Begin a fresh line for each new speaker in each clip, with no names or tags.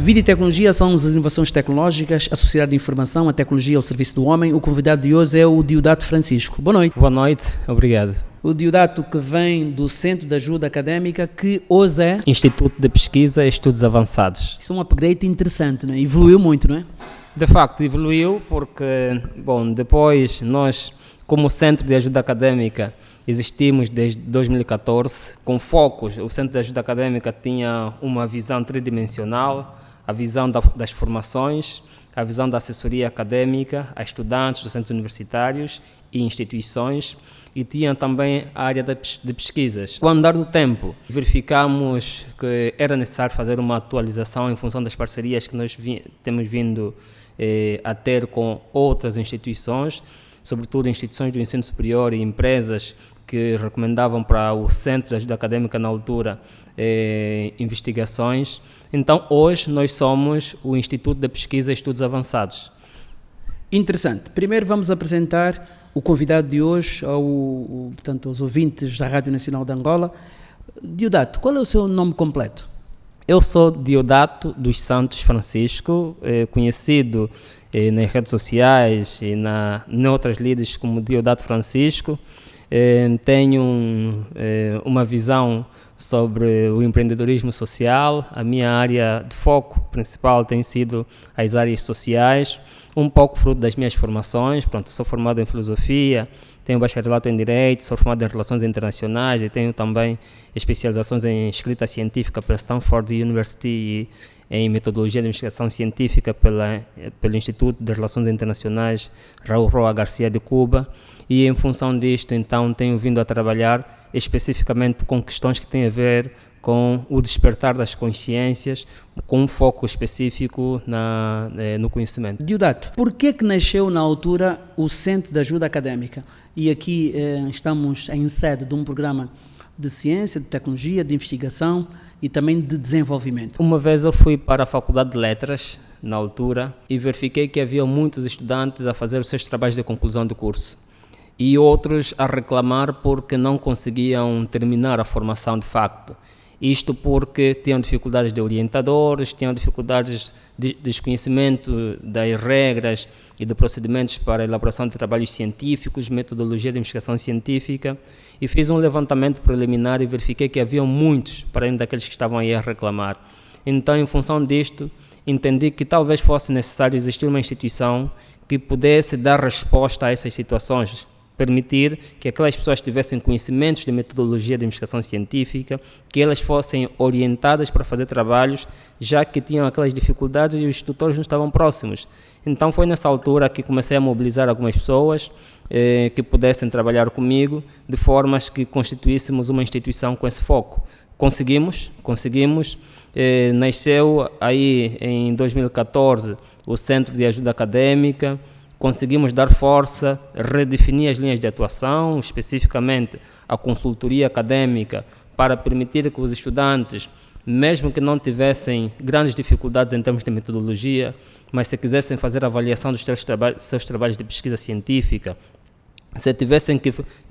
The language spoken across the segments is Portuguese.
Vida e tecnologia são as inovações tecnológicas, a sociedade de informação, a tecnologia ao serviço do homem. O convidado de hoje é o Diodato Francisco. Boa noite.
Boa noite, obrigado.
O Diodato, que vem do Centro de Ajuda Académica, que hoje é
Instituto de Pesquisa e Estudos Avançados.
Isso é um upgrade interessante, não é? Evoluiu muito, não é?
De facto, evoluiu porque, depois nós, como Centro de Ajuda Académica, existimos desde 2014, com focos. O Centro de Ajuda Académica tinha uma visão tridimensional, a visão das formações, a visão da assessoria académica a estudantes, docentes universitários e instituições, e tinha também a área de pesquisas. Com o andar do tempo, verificamos que era necessário fazer uma atualização em função das parcerias que nós temos vindo a ter com outras instituições, sobretudo instituições do ensino superior e empresas que recomendavam para o Centro de Ajuda Académica na altura investigações. Então, hoje nós somos o Instituto de Pesquisa e Estudos Avançados.
Interessante. Primeiro vamos apresentar o convidado de hoje portanto, aos ouvintes da Rádio Nacional de Angola. Diodato, qual é o seu nome completo?
Eu sou Diodato dos Santos Francisco, conhecido nas redes sociais e em outras lides como Diodato Francisco. Tenho uma visão sobre o empreendedorismo social. A minha área de foco principal tem sido as áreas sociais, um pouco fruto das minhas formações. Sou formado em filosofia, tenho bacharelato em direito, sou formado em relações internacionais e tenho também especializações em escrita científica pela Stanford University e em metodologia de investigação científica pelo Instituto de Relações Internacionais Raul Roa Garcia de Cuba. E em função disto, então, tenho vindo a trabalhar especificamente com questões que têm a ver com o despertar das consciências, com um foco específico no conhecimento.
Diodato, por que nasceu na altura o Centro de Ajuda Académica? E aqui estamos em sede de um programa de ciência, de tecnologia, de investigação e também de desenvolvimento.
Uma vez eu fui para a Faculdade de Letras, na altura, e verifiquei que havia muitos estudantes a fazer os seus trabalhos de conclusão de curso e outros a reclamar porque não conseguiam terminar a formação de facto. Isto porque tinham dificuldades de orientadores, tinham dificuldades de desconhecimento das regras e de procedimentos para a elaboração de trabalhos científicos, metodologia de investigação científica, e fiz um levantamento preliminar e verifiquei que haviam muitos, para além daqueles que estavam aí a reclamar. Então, em função disto, entendi que talvez fosse necessário existir uma instituição que pudesse dar resposta a essas situações, permitir que aquelas pessoas tivessem conhecimentos de metodologia de investigação científica, que elas fossem orientadas para fazer trabalhos, já que tinham aquelas dificuldades e os tutores não estavam próximos. Então foi nessa altura que comecei a mobilizar algumas pessoas que pudessem trabalhar comigo, de formas que constituíssemos uma instituição com esse foco. Conseguimos. Nasceu aí em 2014 o Centro de Ajuda Académica. Conseguimos dar força, redefinir as linhas de atuação, especificamente a consultoria académica, para permitir que os estudantes, mesmo que não tivessem grandes dificuldades em termos de metodologia, mas se quisessem fazer avaliação dos seus trabalhos de pesquisa científica, se tivessem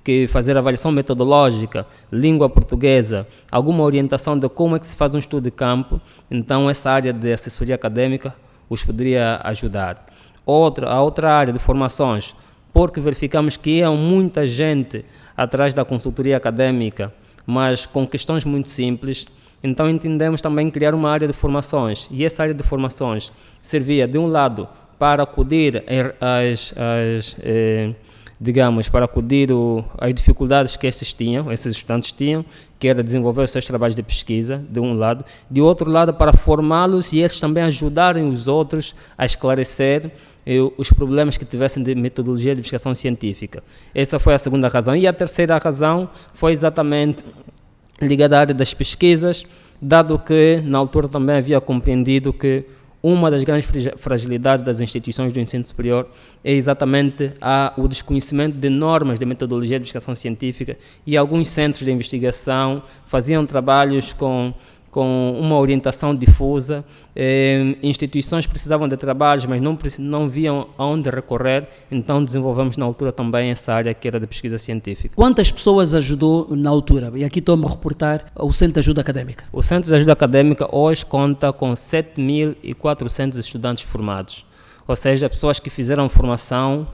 que fazer avaliação metodológica, língua portuguesa, alguma orientação de como é que se faz um estudo de campo, então essa área de assessoria académica os poderia ajudar. A outra área de formações, porque verificamos que ia muita gente atrás da consultoria académica, mas com questões muito simples, então entendemos também criar uma área de formações, e essa área de formações servia, de um lado, para acudir às dificuldades que esses estudantes tinham, que era desenvolver os seus trabalhos de pesquisa, de um lado, de outro lado, para formá-los e eles também ajudarem os outros a esclarecer os problemas que tivessem de metodologia de investigação científica. Essa foi a segunda razão. E a terceira razão foi exatamente ligada à área das pesquisas, dado que na altura também havia compreendido que uma das grandes fragilidades das instituições do ensino superior é exatamente o desconhecimento de normas de metodologia de investigação científica, e alguns centros de investigação faziam trabalhos com com uma orientação difusa. Instituições precisavam de trabalhos, mas não viam aonde recorrer, então desenvolvemos na altura também essa área que era de pesquisa científica.
Quantas pessoas ajudou na altura? E aqui estou-me a reportar o Centro de Ajuda Académica.
O Centro de Ajuda Académica hoje conta com 7.400 estudantes formados, ou seja, pessoas que fizeram formação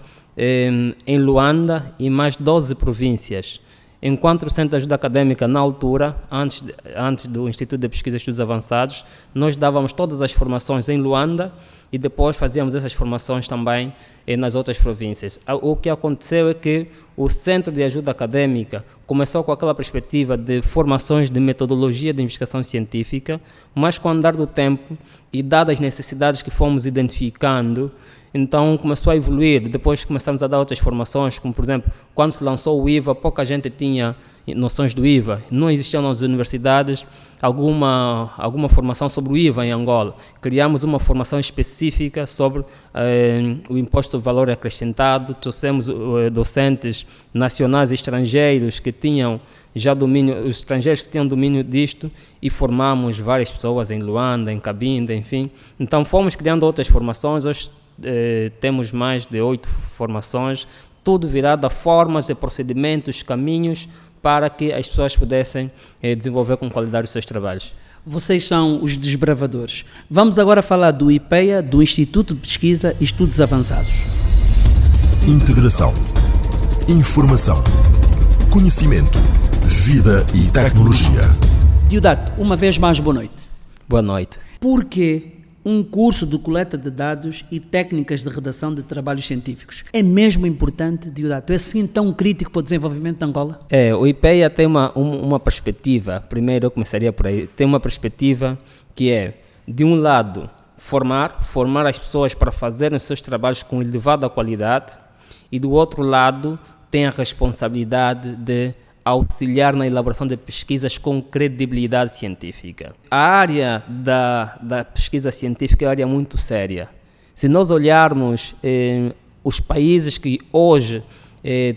em Luanda e mais 12 províncias. Enquanto o Centro de Ajuda Académica, na altura, antes do Instituto de Pesquisa e Estudos Avançados, nós dávamos todas as formações em Luanda e depois fazíamos essas formações também nas outras províncias. O que aconteceu é que o Centro de Ajuda Académica começou com aquela perspectiva de formações de metodologia de investigação científica, mas com o andar do tempo e dadas as necessidades que fomos identificando, então começou a evoluir. Depois começamos a dar outras formações, como por exemplo, quando se lançou o IVA, pouca gente tinha noções do IVA, não existiam nas universidades alguma formação sobre o IVA em Angola. Criamos uma formação específica sobre o imposto sobre valor acrescentado, trouxemos docentes nacionais e estrangeiros que tinham já domínio, os estrangeiros que tinham domínio disto, e formamos várias pessoas em Luanda, em Cabinda, enfim. Então fomos criando outras formações. Hoje temos mais de 8 formações, tudo virado a formas e procedimentos, caminhos para que as pessoas pudessem desenvolver com qualidade os seus trabalhos.
Vocês são os desbravadores. Vamos agora falar do IPEA, do Instituto de Pesquisa e Estudos Avançados.
Integração, informação, conhecimento, vida e tecnologia.
Diodato, uma vez mais, boa noite.
Boa noite.
Por que um curso de coleta de dados e técnicas de redação de trabalhos científicos? É mesmo importante, Diodato? É assim tão crítico para o desenvolvimento de Angola?
O IPEA tem uma perspectiva, primeiro eu começaria por aí, tem uma perspectiva que é, de um lado, formar as pessoas para fazerem os seus trabalhos com elevada qualidade, e do outro lado, tem a responsabilidade de auxiliar na elaboração de pesquisas com credibilidade científica. A área da pesquisa científica é uma área muito séria. Se nós olharmos os países que hoje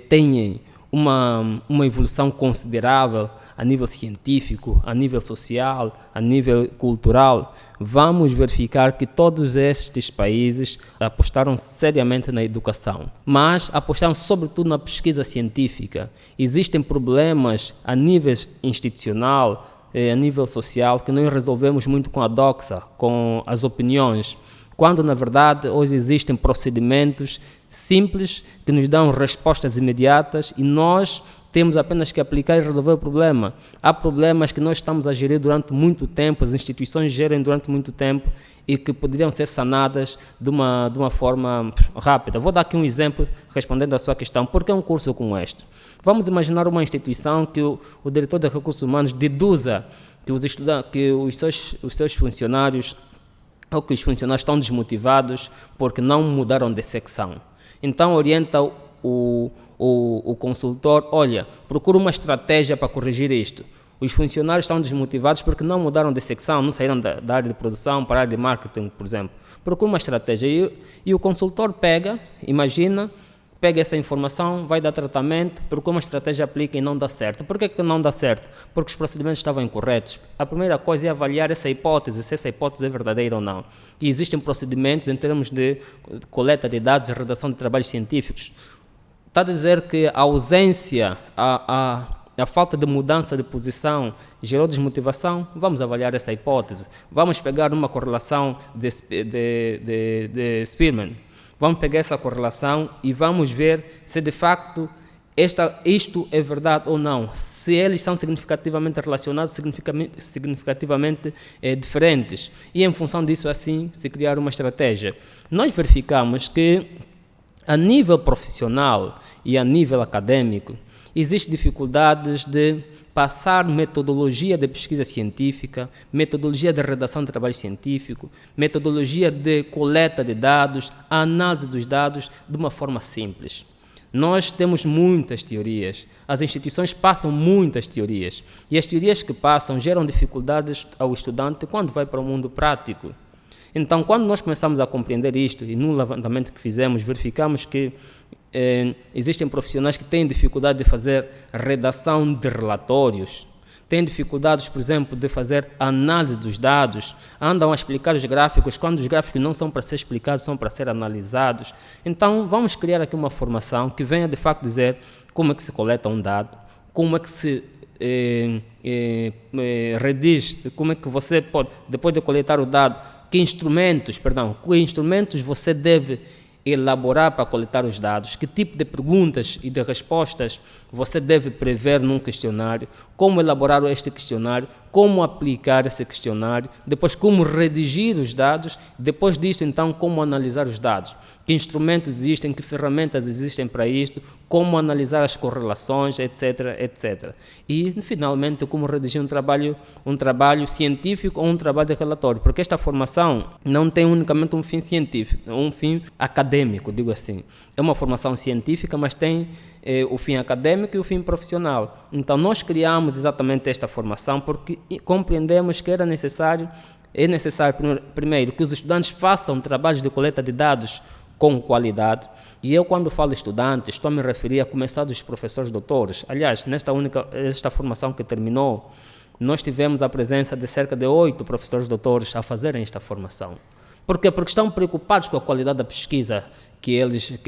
têm uma evolução considerável a nível científico, a nível social, a nível cultural, vamos verificar que todos estes países apostaram seriamente na educação, mas apostaram sobretudo na pesquisa científica. Existem problemas a nível institucional, a nível social, que nós resolvemos muito com a doxa, com as opiniões, quando na verdade hoje existem procedimentos simples que nos dão respostas imediatas e nós temos apenas que aplicar e resolver o problema. Há problemas que nós estamos a gerir durante muito tempo, as instituições gerem durante muito tempo e que poderiam ser sanadas de uma forma rápida. Vou dar aqui um exemplo respondendo à sua questão. Por que um curso como este? Vamos imaginar uma instituição que o diretor de recursos humanos deduza que os seus funcionários ou que os funcionários estão desmotivados porque não mudaram de secção. Então orienta o consultor, olha, procura uma estratégia para corrigir isto. Os funcionários estão desmotivados porque não mudaram de secção, não saíram da área de produção para a área de marketing, por exemplo. Procura uma estratégia e o consultor pega essa informação, vai dar tratamento, procura uma estratégia, aplica e não dá certo. Por que não dá certo? Porque os procedimentos estavam incorretos. A primeira coisa é avaliar essa hipótese, se essa hipótese é verdadeira ou não. E existem procedimentos em termos de coleta de dados e redação de trabalhos científicos. Está a dizer que a ausência, a falta de mudança de posição gerou desmotivação? Vamos avaliar essa hipótese. Vamos pegar uma correlação de Spearman. Vamos pegar essa correlação e vamos ver se de facto isto é verdade ou não. Se eles são significativamente relacionados, significativamente diferentes. E em função disso, assim, se criar uma estratégia. Nós verificamos que a nível profissional e a nível acadêmico, existem dificuldades de passar metodologia de pesquisa científica, metodologia de redação de trabalho científico, metodologia de coleta de dados, a análise dos dados de uma forma simples. Nós temos muitas teorias, as instituições passam muitas teorias, e as teorias que passam geram dificuldades ao estudante quando vai para o mundo prático. Então, quando nós começamos a compreender isto, e no levantamento que fizemos, verificamos que existem profissionais que têm dificuldade de fazer redação de relatórios, têm dificuldades, por exemplo, de fazer análise dos dados, andam a explicar os gráficos, quando os gráficos não são para ser explicados, são para ser analisados. Então, vamos criar aqui uma formação que venha, de facto, dizer como é que se coleta um dado, como é que se redige, como é que você pode, depois de coletar o dado, que instrumentos você deve elaborar para coletar os dados, que tipo de perguntas e de respostas você deve prever num questionário, como elaborar este questionário, como aplicar esse questionário, depois como redigir os dados, depois disto então como analisar os dados, que instrumentos existem, que ferramentas existem para isto, como analisar as correlações, etc, etc. E finalmente como redigir um trabalho científico ou um trabalho de relatório, porque esta formação não tem unicamente um fim científico, um fim acadêmico, digo assim. É uma formação científica, mas tem o fim acadêmico e o fim profissional. Então nós criamos exatamente esta formação porque compreendemos que é necessário primeiro que os estudantes façam trabalhos de coleta de dados com qualidade, e eu quando falo estudantes estou a me referir a começar dos professores doutores. Aliás, esta formação que terminou, nós tivemos a presença de cerca de 8 professores doutores a fazerem esta formação. Por quê? Porque estão preocupados com a qualidade da pesquisa que eles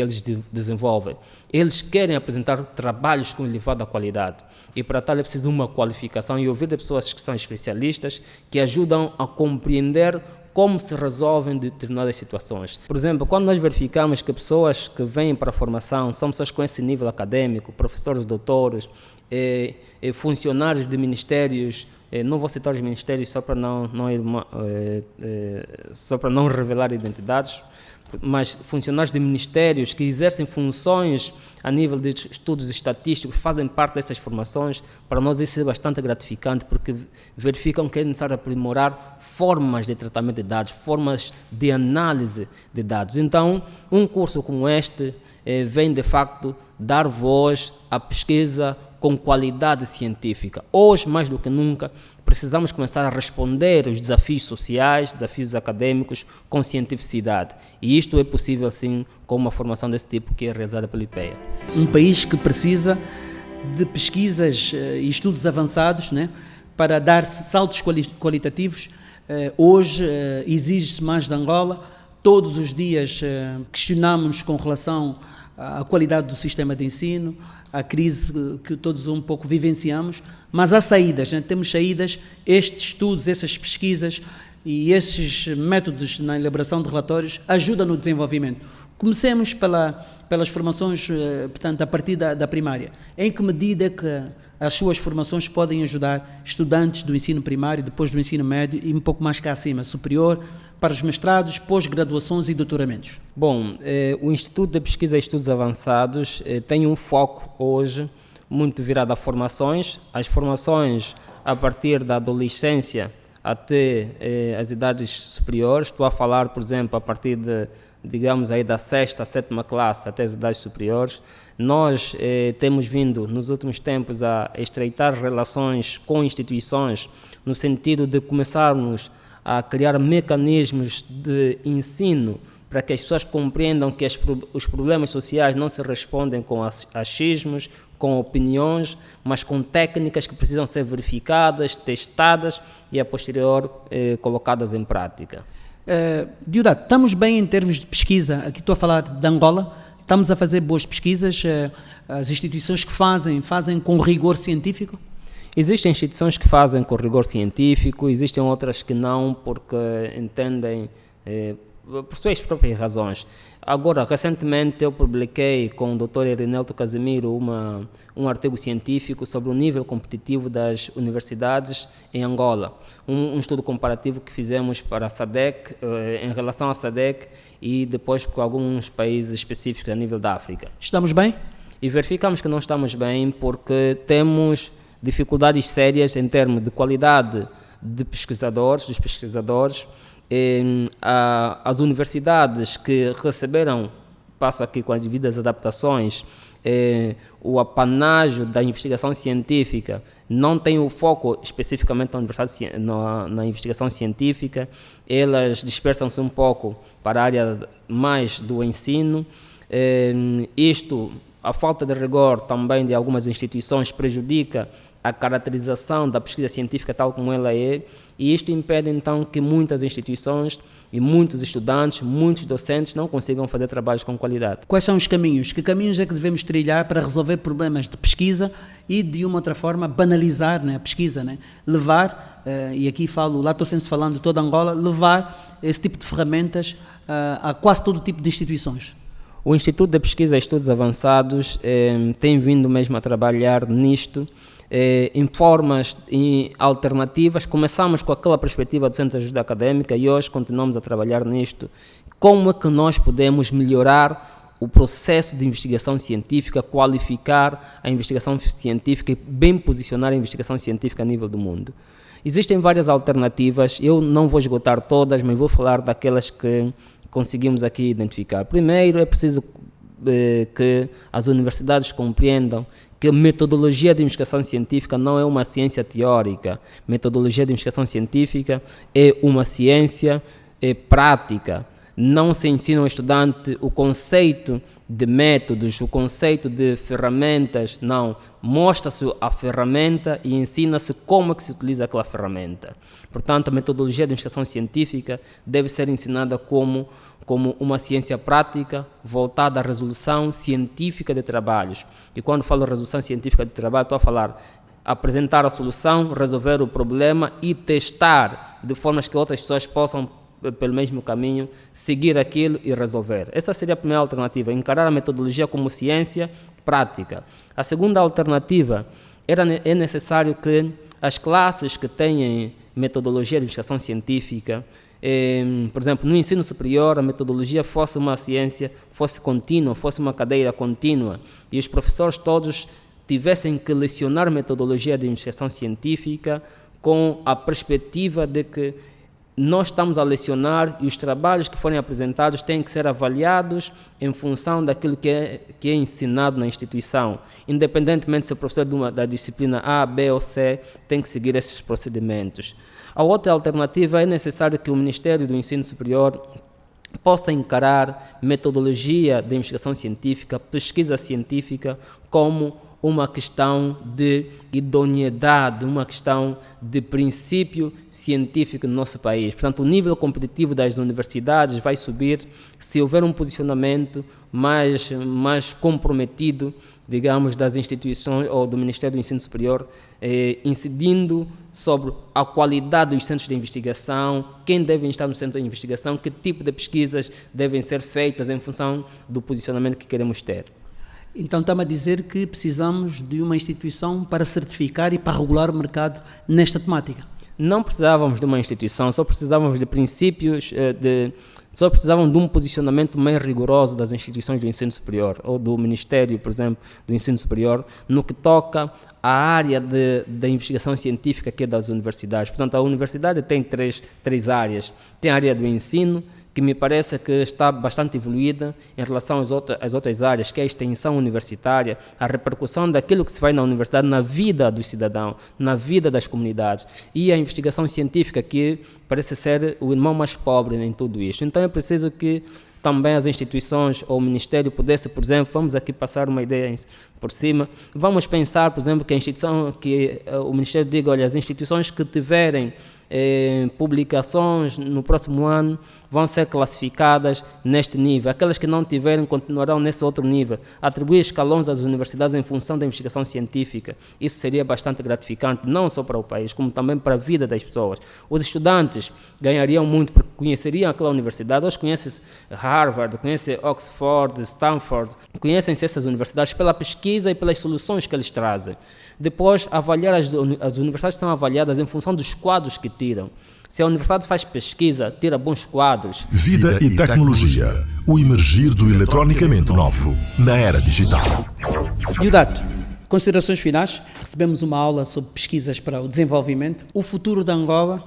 desenvolvem. Eles querem apresentar trabalhos com elevada qualidade. E para tal é preciso uma qualificação e ouvir de pessoas que são especialistas, que ajudam a compreender como se resolvem determinadas situações. Por exemplo, quando nós verificamos que pessoas que vêm para a formação são pessoas com esse nível acadêmico, professores, doutores, funcionários de ministérios, não vou citar os ministérios só para não revelar identidades, mas funcionários de ministérios que exercem funções a nível de estudos estatísticos, fazem parte dessas formações. Para nós isso é bastante gratificante, porque verificam que é necessário aprimorar formas de tratamento de dados, formas de análise de dados. Então, um curso como este vem, de facto, dar voz à pesquisa com qualidade científica. Hoje, mais do que nunca, precisamos começar a responder aos desafios sociais, desafios acadêmicos, com cientificidade. E isto é possível, sim, com uma formação desse tipo que é realizada pelo IPEA.
Um país que precisa de pesquisas e estudos avançados, né, para dar saltos qualitativos. Hoje exige-se mais de Angola. Todos os dias questionamos com relação à qualidade do sistema de ensino, a crise que todos um pouco vivenciamos, mas há saídas, né? Temos saídas. Estes estudos, essas pesquisas e esses métodos na elaboração de relatórios ajudam no desenvolvimento. Comecemos pelas formações, portanto, a partir da primária. Em que medida que as suas formações podem ajudar estudantes do ensino primário, depois do ensino médio e um pouco mais cá acima, superior, para os mestrados, pós-graduações e doutoramentos?
Bom, o Instituto de Pesquisa e Estudos Avançados tem um foco hoje muito virado a formações. As formações a partir da adolescência até as idades superiores. Estou a falar, por exemplo, a partir de, digamos aí, da 6ª, 7ª classe até as idades superiores. Nós temos vindo, nos últimos tempos, a estreitar relações com instituições no sentido de começarmos a criar mecanismos de ensino para que as pessoas compreendam que os problemas sociais não se respondem com achismos, com opiniões, mas com técnicas que precisam ser verificadas, testadas e, a posterior, colocadas em prática.
Deodato, estamos bem em termos de pesquisa? Aqui estou a falar de Angola. Estamos a fazer boas pesquisas? As instituições que fazem com rigor científico?
Existem instituições que fazem com rigor científico, existem outras que não, porque entendem por suas próprias razões. Agora, recentemente eu publiquei com o Dr. Erinelto Casimiro um artigo científico sobre o nível competitivo das universidades em Angola. Um estudo comparativo que fizemos para a SADC, em relação à SADC e depois com alguns países específicos a nível da África.
Estamos bem? E
verificamos que não estamos bem porque temos dificuldades sérias em termos de qualidade dos pesquisadores. As universidades que receberam, passo aqui com as devidas adaptações, o apanágio da investigação científica não tem o foco especificamente na investigação científica, elas dispersam-se um pouco para a área mais do ensino. A falta de rigor também de algumas instituições prejudica a caracterização da pesquisa científica tal como ela é, e isto impede então que muitas instituições e muitos estudantes, muitos docentes não consigam fazer trabalhos com qualidade.
Quais são os caminhos? Que caminhos é que devemos trilhar para resolver problemas de pesquisa e, de uma outra forma, banalizar, né, a pesquisa, né? Levar, e aqui falo, lá estou sempre falando de toda Angola, levar esse tipo de ferramentas a quase todo tipo de instituições.
O Instituto de Pesquisa e Estudos Avançados tem vindo mesmo a trabalhar nisto, em formas alternativas. Começamos com aquela perspectiva do Centro de Ajuda Académica e hoje continuamos a trabalhar nisto. Como é que nós podemos melhorar o processo de investigação científica, qualificar a investigação científica e bem posicionar a investigação científica a nível do mundo? Existem várias alternativas, eu não vou esgotar todas, mas vou falar daquelas que conseguimos aqui identificar. Primeiro, é preciso que as universidades compreendam que a metodologia de investigação científica não é uma ciência teórica. Metodologia de investigação científica é uma ciência prática. Não se ensina ao estudante o conceito de métodos, o conceito de ferramentas, não. Mostra-se a ferramenta e ensina-se como é que se utiliza aquela ferramenta. Portanto, a metodologia de investigação científica deve ser ensinada como uma ciência prática voltada à resolução científica de trabalhos. E quando falo resolução científica de trabalho, estou a falar apresentar a solução, resolver o problema e testar de formas que outras pessoas possam, pelo mesmo caminho, seguir aquilo e resolver. Essa seria a primeira alternativa, encarar a metodologia como ciência prática. A segunda alternativa, é necessário que as classes que têm metodologia de investigação científica, por exemplo, no ensino superior, a metodologia fosse uma ciência, fosse contínua, fosse uma cadeira contínua, e os professores todos tivessem que lecionar metodologia de investigação científica com a perspectiva de que nós estamos a lecionar e os trabalhos que forem apresentados têm que ser avaliados em função daquilo que é ensinado na instituição. Independentemente se o professor da disciplina A, B ou C tem que seguir esses procedimentos. A outra alternativa, é necessário que o Ministério do Ensino Superior possa encarar metodologia de investigação científica, pesquisa científica, como uma questão de idoneidade, uma questão de princípio científico no nosso país. Portanto, o nível competitivo das universidades vai subir se houver um posicionamento mais comprometido, digamos, das instituições ou do Ministério do Ensino Superior, incidindo sobre a qualidade dos centros de investigação, quem deve estar no centro de investigação, que tipo de pesquisas devem ser feitas em função do posicionamento que queremos ter.
Então está-me a dizer que precisamos de uma instituição para certificar e para regular o mercado nesta temática.
Não precisávamos de uma instituição, só precisávamos de princípios, só precisavam de um posicionamento mais rigoroso das instituições do ensino superior, ou do Ministério, por exemplo, do ensino superior, no que toca à área da investigação científica que é das universidades. Portanto, a universidade tem três áreas. Tem a área do ensino, que me parece que está bastante evoluída em relação às outras áreas, que é a extensão universitária, a repercussão daquilo que se faz na universidade na vida do cidadão, na vida das comunidades, e a investigação científica, que parece ser o irmão mais pobre em tudo isto. Então é preciso que também as instituições ou o Ministério pudesse, por exemplo, vamos aqui passar uma ideia por cima, vamos pensar, por exemplo, que o Ministério diga, olha, as instituições que tiverem publicações no próximo ano vão ser classificadas neste nível, aquelas que não tiverem continuarão nesse outro nível, atribuir escalões às universidades em função da investigação científica. Isso seria bastante gratificante, não só para o país, como também para a vida das pessoas. Os estudantes ganhariam muito porque conheceriam aquela universidade. Hoje conhecem Harvard, conhecem Oxford, Stanford, conhecem-se essas universidades pela pesquisa e pelas soluções que eles trazem. Depois, as universidades são avaliadas em função dos quadros que tiram. Se a universidade faz pesquisa, tira bons quadros.
Vida e tecnologia. O emergir do eletronicamente novo na era digital.
Diodato, considerações finais. Recebemos uma aula sobre pesquisas para o desenvolvimento. O futuro da Angola,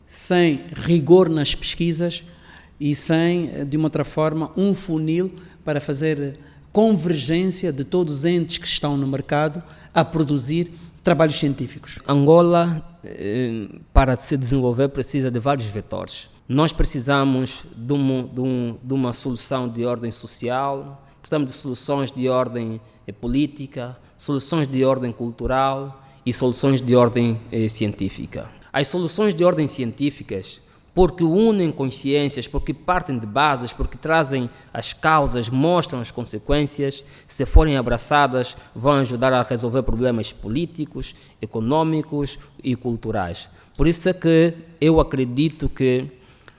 sem rigor nas pesquisas e sem, de uma outra forma, um funil para fazer convergência de todos os entes que estão no mercado a produzir trabalhos científicos.
Angola, para se desenvolver, precisa de vários vetores. Nós precisamos de uma solução de ordem social, precisamos de soluções de ordem política, soluções de ordem cultural e soluções de ordem científica. As soluções de ordem científicas, porque unem consciências, porque partem de bases, porque trazem as causas, mostram as consequências, se forem abraçadas, vão ajudar a resolver problemas políticos, econômicos e culturais. Por isso é que eu acredito que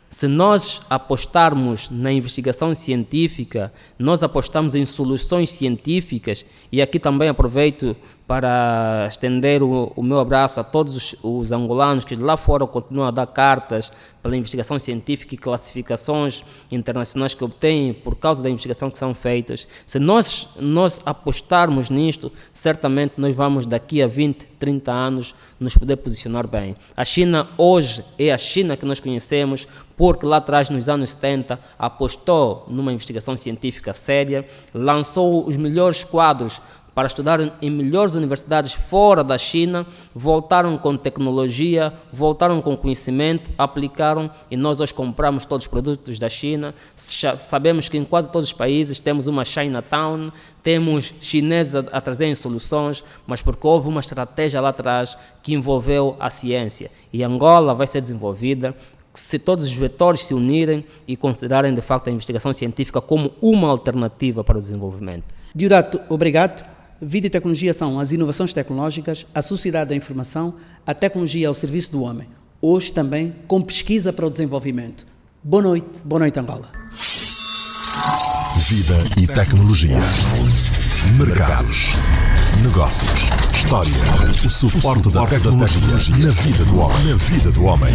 se nós apostarmos na investigação científica, nós apostamos em soluções científicas, e aqui também aproveito para estender o meu abraço a todos os angolanos que de lá fora continuam a dar cartas pela investigação científica e classificações internacionais que obtêm por causa da investigação que são feitas. Se nós apostarmos nisto, certamente nós vamos daqui a 20, 30 anos nos poder posicionar bem. A China hoje é a China que nós conhecemos porque lá atrás, nos anos 70, apostou numa investigação científica séria, lançou os melhores quadros para estudar em melhores universidades fora da China, voltaram com tecnologia, voltaram com conhecimento, aplicaram, e nós hoje compramos todos os produtos da China. Sabemos que em quase todos os países temos uma Chinatown, temos chineses a trazerem soluções, mas porque houve uma estratégia lá atrás que envolveu a ciência. E Angola vai ser desenvolvida se todos os vetores se unirem e considerarem de facto a investigação científica como uma alternativa para o desenvolvimento.
Deodato, obrigado. Vida e tecnologia são as inovações tecnológicas, a sociedade da informação, a tecnologia ao serviço do homem. Hoje também com pesquisa para o desenvolvimento. Boa noite Angola.
Vida e tecnologia. Mercados. Negócios. História. O suporte da tecnologia na vida do homem.